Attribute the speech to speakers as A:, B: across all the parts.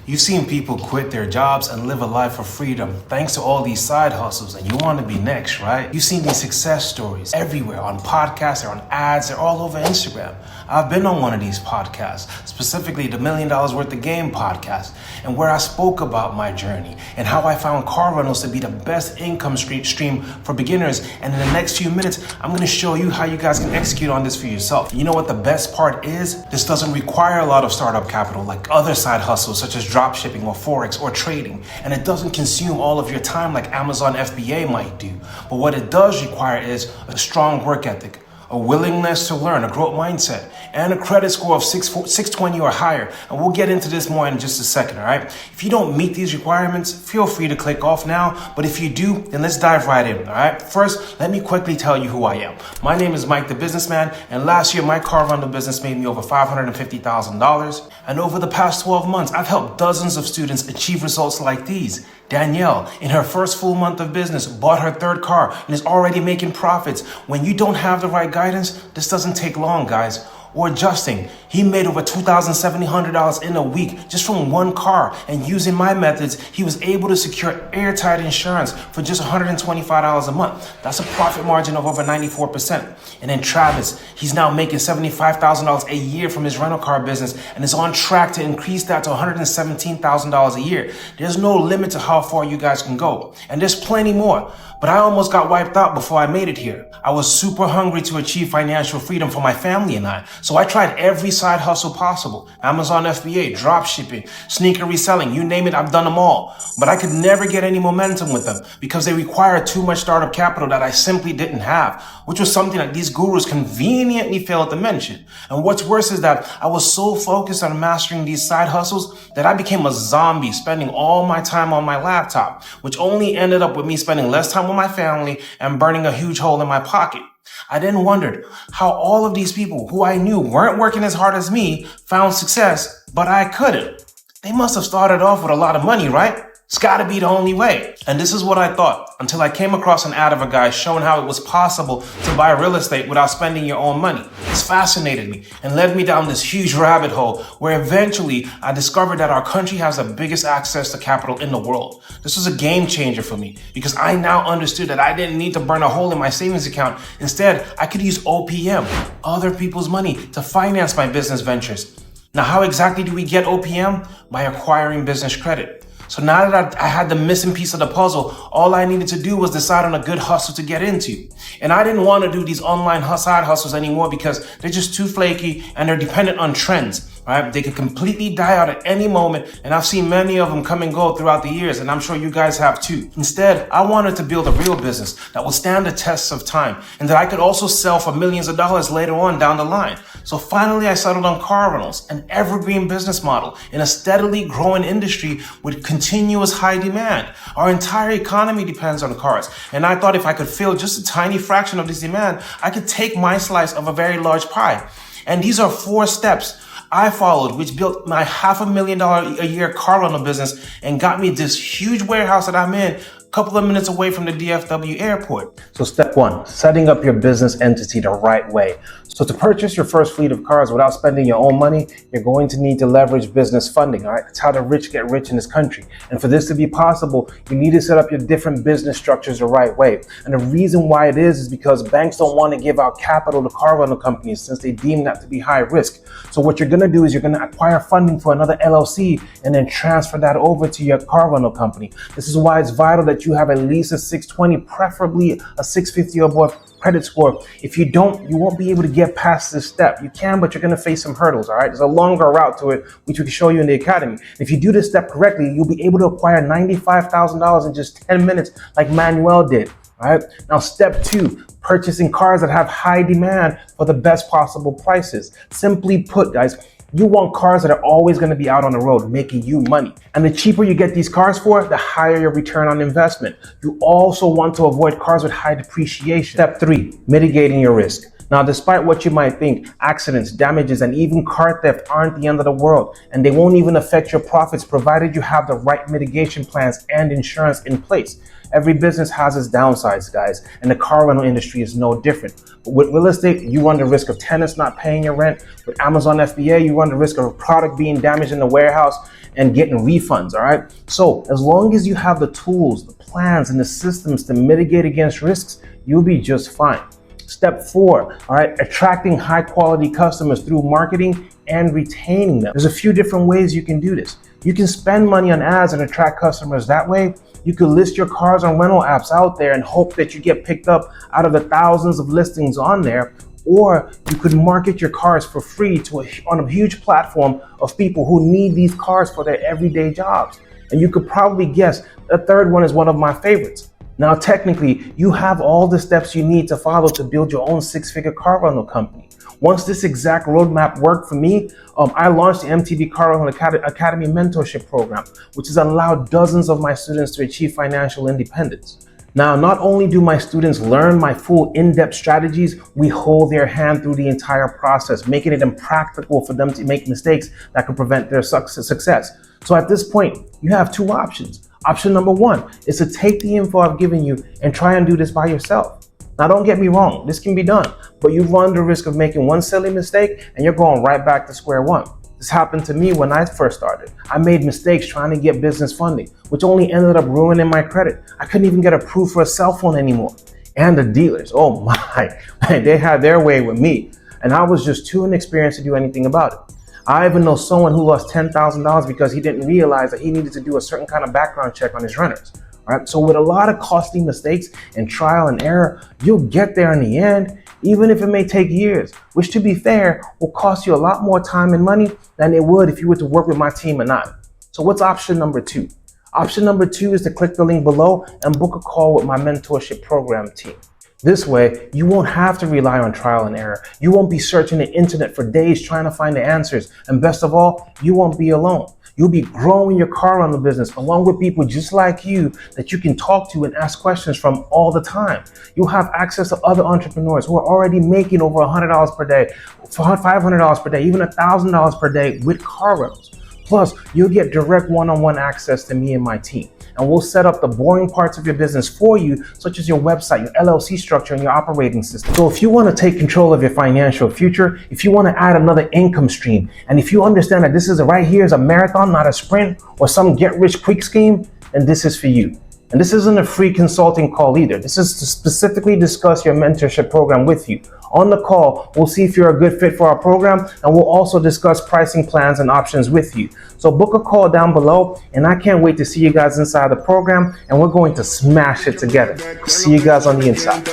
A: You've seen people quit their jobs and live a life of freedom thanks to all these side hustles, and you want to be next, right? You've seen these success stories everywhere on podcasts, they're on ads, they're all over Instagram. I've been on one of these podcasts, specifically the $1 Million Worth of Game podcast, and where I spoke about my journey and how I found car rentals to be the best income stream for beginners. And in the next few minutes, I'm going to show you how you guys can execute on this for yourself. You know what the best part is? This doesn't require a lot of startup capital like other side hustles such as dropshipping or Forex or trading. And it doesn't consume all of your time like Amazon FBA might do. But what it does require is a strong work ethic, a willingness to learn, a growth mindset, and a credit score of 620 or higher. And we'll get into this more in just a second, all right? If you don't meet these requirements, feel free to click off now. But if you do, then let's dive right in, all right? First, let me quickly tell you who I am. My name is Mike the Businessman, and last year my car rental business made me over $550,000. And over the past 12 months, I've helped dozens of students achieve results like these. Danielle, in her first full month of business, bought her third car and is already making profits. When you don't have the right guidance, this doesn't take long, guys. Or Justin, he made over $2,700 in a week just from one car, and using my methods, he was able to secure airtight insurance for just $125 a month. That's a profit margin of over 94%. And then Travis, he's now making $75,000 a year from his rental car business and is on track to increase that to $117,000 a year. There's no limit to how far you guys can go. And there's plenty more. But I almost got wiped out before I made it here. I was super hungry to achieve financial freedom for my family and I. So I tried every side hustle possible. Amazon FBA, drop shipping, sneaker reselling, you name it, I've done them all. But I could never get any momentum with them because they required too much startup capital that I simply didn't have, which was something that these gurus conveniently failed to mention. And what's worse is that I was so focused on mastering these side hustles that I became a zombie, spending all my time on my laptop, which only ended up with me spending less time with my family and burning a huge hole in my pocket. I then wondered how all of these people who I knew weren't working as hard as me found success, but I couldn't. They must have started off with a lot of money, right? It's gotta be the only way. And this is what I thought until I came across an ad of a guy showing how it was possible to buy real estate without spending your own money. This fascinated me and led me down this huge rabbit hole where eventually I discovered that our country has the biggest access to capital in the world. This was a game changer for me because I now understood that I didn't need to burn a hole in my savings account. Instead, I could use OPM, other people's money, to finance my business ventures. Now, how exactly do we get OPM? By acquiring business credit. So now that I had the missing piece of the puzzle, all I needed to do was decide on a good hustle to get into. And I didn't want to do these online side hustles anymore because they're just too flaky and they're dependent on trends. Right? They could completely die out at any moment, and I've seen many of them come and go throughout the years, and I'm sure you guys have too. Instead, I wanted to build a real business that will stand the tests of time and that I could also sell for millions of dollars later on down the line. So finally, I settled on car rentals, an evergreen business model in a steadily growing industry with continuous high demand. Our entire economy depends on cars, and I thought if I could fill just a tiny fraction of this demand, I could take my slice of a very large pie. And these are 4 steps I followed, which built my $500,000 a year car rental business and got me this huge warehouse that I'm in a couple of minutes away from the DFW airport. So step 1, setting up your business entity the right way. So to purchase your first fleet of cars without spending your own money, you're going to need to leverage business funding, all right? That's how the rich get rich in this country. And for this to be possible, you need to set up your different business structures the right way. And the reason why it is because banks don't want to give out capital to car rental companies since they deem that to be high risk. So what you're going to do is you're going to acquire funding for another LLC and then transfer that over to your car rental company. This is why it's vital that you have at least a 620, preferably a 650 or above credit score. If you don't, you won't be able to get past this step. You can, but you're going to face some hurdles, all right? There's a longer route to it, which we can show you in the academy. If you do this step correctly, you'll be able to acquire $95,000 in just 10 minutes like Manuel did, all right? Now, step 2, purchasing cars that have high demand for the best possible prices. Simply put, guys, you want cars that are always going to be out on the road, making you money. And the cheaper you get these cars for, the higher your return on investment. You also want to avoid cars with high depreciation. Step 3, mitigating your risk. Now, despite what you might think, accidents, damages, and even car theft aren't the end of the world, and they won't even affect your profits provided you have the right mitigation plans and insurance in place. Every business has its downsides, guys, and the car rental industry is no different. But with real estate, you run the risk of tenants not paying your rent. With Amazon FBA, you run the risk of a product being damaged in the warehouse and getting refunds, all right? So as long as you have the tools, the plans, and the systems to mitigate against risks, you'll be just fine. Step 4, all right, attracting high quality customers through marketing and retaining them. There's a few different ways you can do this. You can spend money on ads and attract customers that way. You could list your cars on rental apps out there and hope that you get picked up out of the thousands of listings on there. Or you could market your cars for free on a huge platform of people who need these cars for their everyday jobs. And you could probably guess the third one is one of my favorites. Now, technically, you have all the steps you need to follow to build your own six-figure car rental company. Once this exact roadmap worked for me, I launched the MTD Car Rental Academy Mentorship Program, which has allowed dozens of my students to achieve financial independence. Now, not only do my students learn my full in-depth strategies, we hold their hand through the entire process, making it impractical for them to make mistakes that could prevent their success. So at this point, you have two options. Option number 1 is to take the info I've given you and try and do this by yourself. Now, don't get me wrong, this can be done, but you run the risk of making one silly mistake and you're going right back to square one. This happened to me when I first started. I made mistakes trying to get business funding, which only ended up ruining my credit. I couldn't even get approved for a cell phone anymore. And the dealers, oh my, they had their way with me. And I was just too inexperienced to do anything about it. I even know someone who lost $10,000 because he didn't realize that he needed to do a certain kind of background check on his renters. All right, so with a lot of costly mistakes and trial and error, you'll get there in the end, even if it may take years, which, to be fair, will cost you a lot more time and money than it would if you were to work with my team and I. So what's option number 2? Option number 2 is to click the link below and book a call with my mentorship program team. This way, you won't have to rely on trial and error. You won't be searching the internet for days trying to find the answers. And best of all, you won't be alone. You'll be growing your car rental business along with people just like you that you can talk to and ask questions from all the time. You'll have access to other entrepreneurs who are already making over $100 per day, $500 per day, even $1,000 per day with car rentals. Plus, you'll get direct one-on-one access to me and my team. And we'll set up the boring parts of your business for you, such as your website, your LLC structure, and your operating system. So if you want to take control of your financial future, if you want to add another income stream, and if you understand that this is right here is a marathon, not a sprint or some get-rich-quick scheme, then this is for you. And this isn't a free consulting call either. This is to specifically discuss your mentorship program with you. On the call, we'll see if you're a good fit for our program, and we'll also discuss pricing plans and options with you. So book a call down below, and I can't wait to see you guys inside the program, and we're going to smash it together. See you guys on the inside.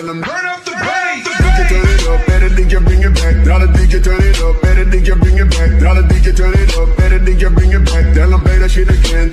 B: Better think you bring it back. Now the DJ turn it up. Better think you bring it back. Now the DJ turn it up. Better think you bring it back. Tell them play that shit again.